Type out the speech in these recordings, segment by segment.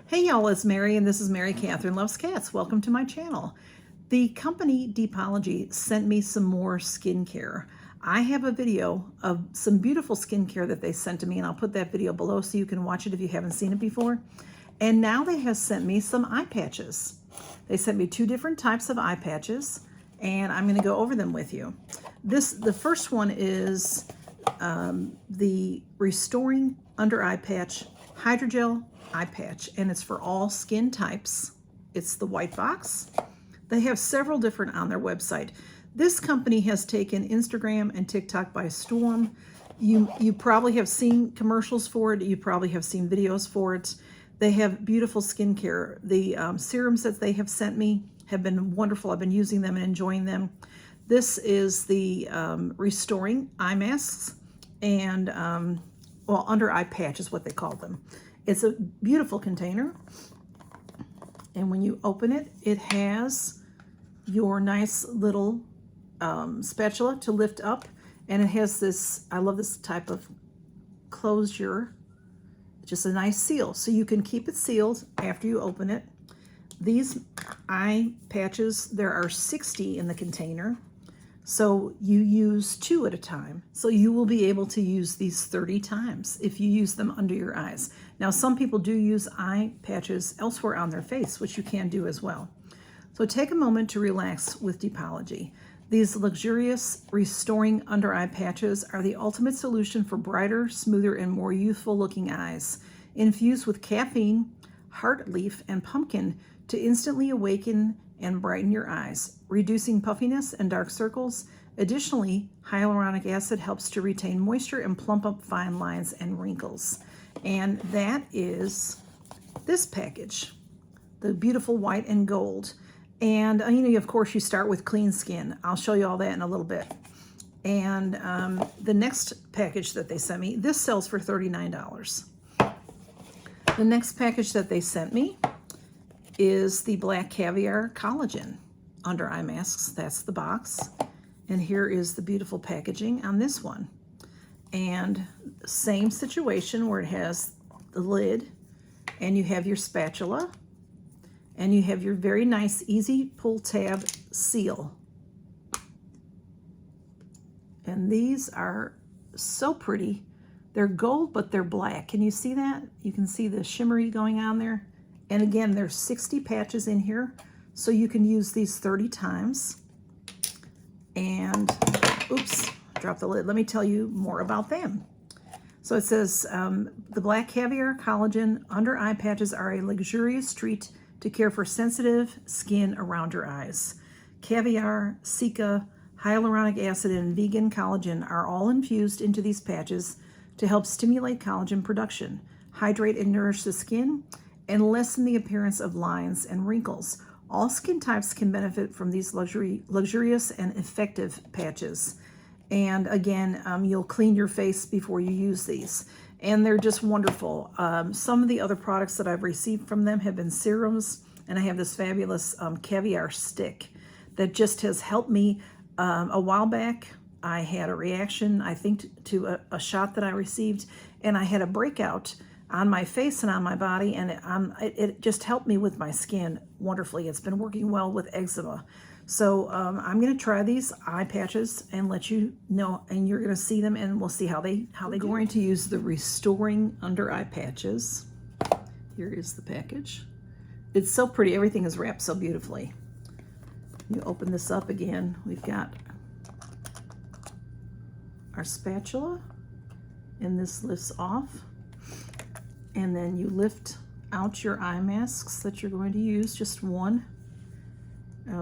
Hey y'all, it's Mary and this is Mary Catherine Loves Cats. Welcome to my channel. The company Depology sent me some more skincare. I have a video of some beautiful skincare that they sent to me, and I'll put that video below so you can watch it if you haven't seen it before. And now they have sent me some eye patches. They sent me two different types of eye patches, and I'm going to go over them with you. The first one is the Restoring Under Eye Patch Hydrogel Eye Patch, and it's for all skin types. It's the white box. They have several different on their website. This company has taken Instagram and TikTok by storm. You probably have seen commercials for it. You probably have seen videos for it. They have beautiful skincare. The serums that they have sent me have been wonderful. I've been using them and enjoying them. This is the Restoring Eye Masks and, well, Under Eye Patch is what they call them. It's a beautiful container, and when you open it, it has your nice little spatula to lift up, and it has this, I love this type of closure, just a nice seal, so you can keep it sealed after you open it. These eye patches, there are 60 in the container, so you use 2 at a time. So you will be able to use these 30 times if you use them under your eyes. Now, some people do use eye patches elsewhere on their face, which you can do as well. So take a moment to relax with Depology. These luxurious restoring under eye patches are the ultimate solution for brighter, smoother, and more youthful looking eyes. Infused with caffeine, heart leaf, and pumpkin to instantly awaken and brighten your eyes, reducing puffiness and dark circles. Additionally, hyaluronic acid helps to retain moisture and plump up fine lines and wrinkles. And that is this package, the beautiful white and gold. And of course, you start with clean skin. I'll show you all that in a little bit. And the next package that they sent me, this sells for $39. The next package that they sent me is the Black Caviar Collagen Under Eye Masks. That's the box. And here is the beautiful packaging on this one. And same situation where it has the lid, and you have your spatula, and you have your very nice easy pull tab seal. And these are so pretty. They're gold, but they're black. Can you see that? You can see the shimmery going on there. And again, there's 60 patches in here, so you can use these 30 times. And, oops, dropped the lid. Let me tell you more about them. So it says, the Black Caviar Collagen Under Eye Patches are a luxurious treat to care for sensitive skin around your eyes. Caviar, cica, hyaluronic acid, and vegan collagen are all infused into these patches to help stimulate collagen production, hydrate and nourish the skin, and lessen the appearance of lines and wrinkles. All skin types can benefit from these luxurious and effective patches. And again, you'll clean your face before you use these. And they're just wonderful. Some of the other products that I've received from them have been serums, and I have this fabulous Caviar stick that just has helped me. A while back, I had a reaction, I think, to a shot that I received, and I had a breakout on my face and on my body, and it just helped me with my skin wonderfully. It's been working well with eczema. So I'm going to try these eye patches and let you know, and you're going to see them, and we'll see how they go. Going to use the Restoring Under Eye Patches. Here is the package. It's so pretty. Everything is wrapped so beautifully. You open this up again. We've got our spatula, and this lifts off. And then you lift out your eye masks that you're going to use, just one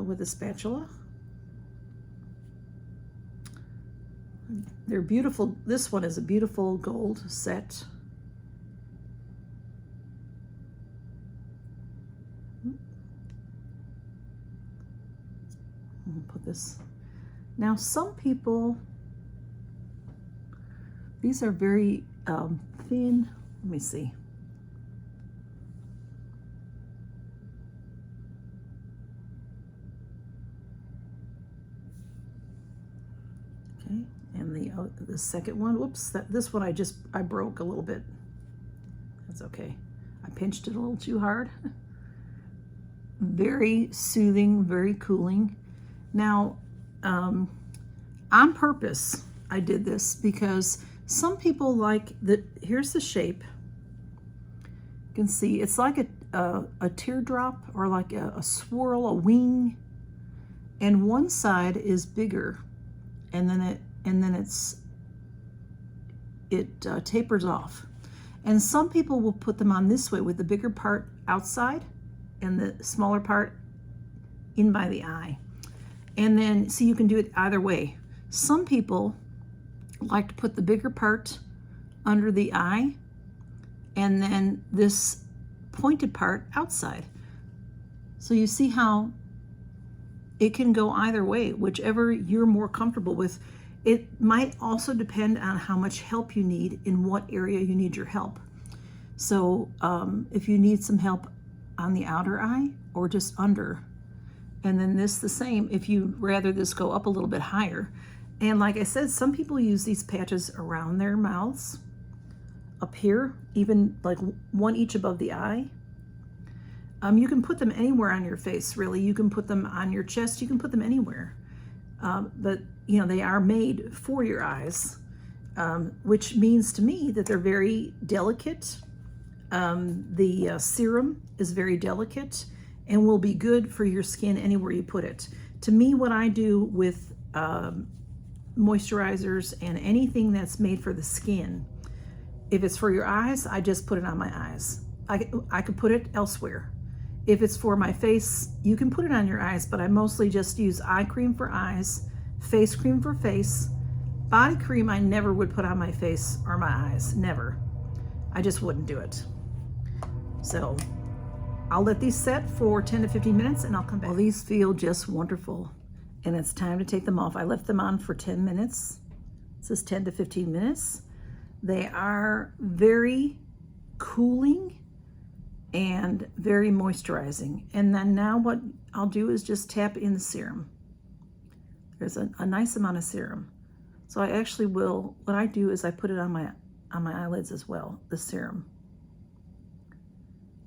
with a spatula. They're beautiful. This one is a beautiful gold set. I'll put this. Now, some people, these are very thin. Let me see. Okay, and the second one, whoops, this one I broke a little bit. That's okay. I pinched it a little too hard. Very soothing, very cooling. Now, on purpose, I did this because some people like the, here's the shape. You can see it's like a teardrop or like a swirl, a wing, and one side is bigger, and then it tapers off. And some people will put them on this way with the bigger part outside and the smaller part in by the eye. And then, so you can do it either way. Some people like to put the bigger part under the eye and then this pointed part outside. So you see how it can go either way, whichever you're more comfortable with. It might also depend on how much help you need, in what area you need your help. So if you need some help on the outer eye or just under, and then this the same if you'd rather this go up a little bit higher. And like I said, some people use these patches around their mouths, up here, even like one each above the eye. You can put them anywhere on your face, really. You can put them on your chest, you can put them anywhere. But you know, they are made for your eyes, which means to me that they're very delicate. The serum is very delicate and will be good for your skin anywhere you put it. To me, what I do with moisturizers and anything that's made for the skin, if it's for your eyes, I just put it on my eyes. I could put it elsewhere. If it's for my face, you can put it on your eyes, but I mostly just use eye cream for eyes, face cream for face. Body cream I never would put on my face or my eyes, never. I just wouldn't do it. So I'll let these set for 10 to 15 minutes and I'll come back. Well, these feel just wonderful and it's time to take them off. I left them on for 10 minutes. It says 10 to 15 minutes. They are very cooling and very moisturizing. And then now what I'll do is just tap in the serum. There's a nice amount of serum. So I actually will, what I do is I put it on my eyelids as well, the serum.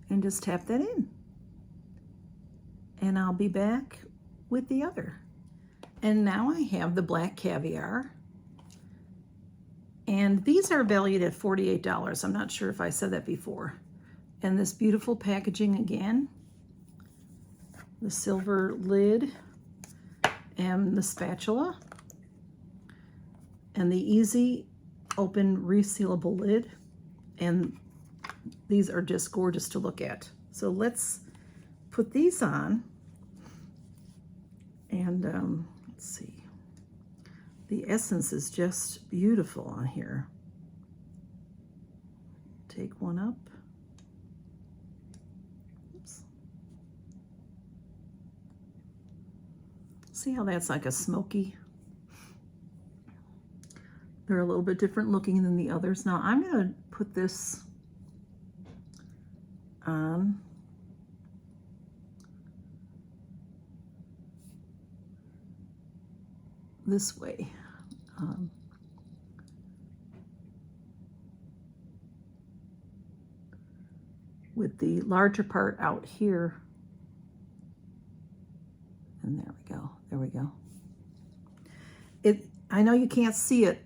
And just tap that in. And I'll be back with the other. And now I have the black Caviar. And these are valued at $48. I'm not sure if I said that before. And this beautiful packaging again. The silver lid and the spatula. And the easy open resealable lid. And these are just gorgeous to look at. So let's put these on. And let's see. The essence is just beautiful on here. Take one up. Oops. See how that's like a smoky? They're a little bit different looking than the others. Now I'm going to put this on this way. With the larger part out here. And there we go. There we go. I know you can't see it,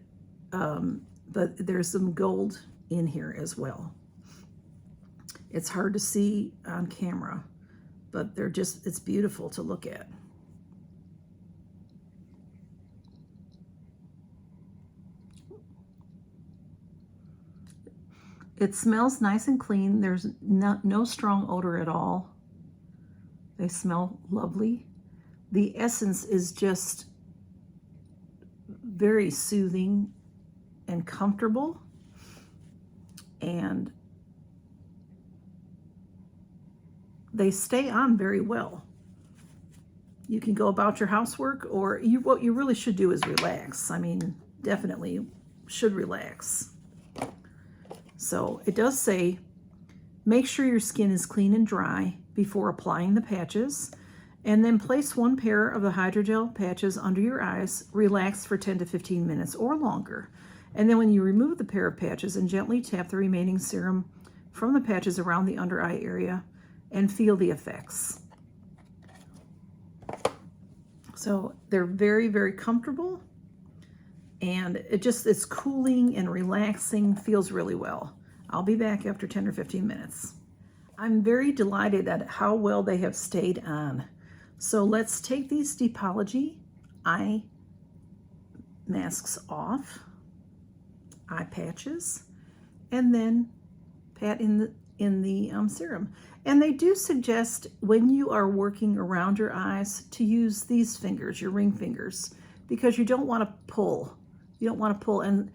but there's some gold in here as well. It's hard to see on camera, but they're just, it's beautiful to look at. It smells nice and clean. There's no strong odor at all. They smell lovely. The essence is just very soothing and comfortable. And they stay on very well. You can go about your housework, or what you really should do is relax. I mean, definitely should relax. So it does say, make sure your skin is clean and dry before applying the patches, and then place one pair of the hydrogel patches under your eyes, relax for 10 to 15 minutes or longer. And then when you remove the pair of patches and gently tap the remaining serum from the patches around the under eye area and feel the effects. So they're very, very comfortable, and it's cooling and relaxing, feels really well. I'll be back after 10 or 15 minutes. I'm very delighted at how well they have stayed on. So let's take these Depology eye masks off, eye patches, and then pat in the serum. And they do suggest when you are working around your eyes to use these fingers, your ring fingers, because you don't want to pull. You don't want to pull, and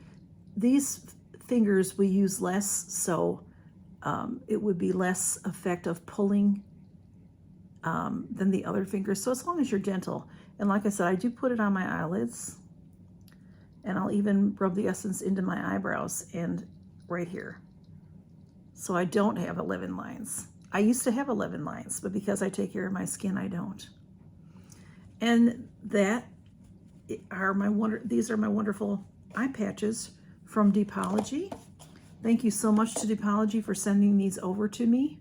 these fingers we use less, so it would be less effective pulling than the other fingers. So as long as you're gentle, and like I said, I do put it on my eyelids, and I'll even rub the essence into my eyebrows and right here. So I don't have 11 lines. I used to have 11 lines, but because I take care of my skin, I don't. And these are my wonderful eye patches from Depology. Thank you so much to Depology for sending these over to me.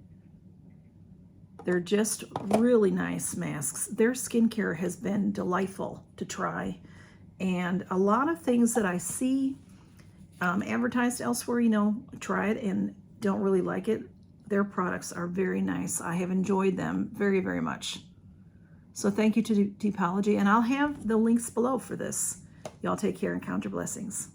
They're just really nice masks. Their skincare has been delightful to try. And a lot of things that I see advertised elsewhere, you know, try it and don't really like it. Their products are very nice. I have enjoyed them very, very much. So thank you to Depology, and I'll have the links below for this. Y'all take care and count your blessings.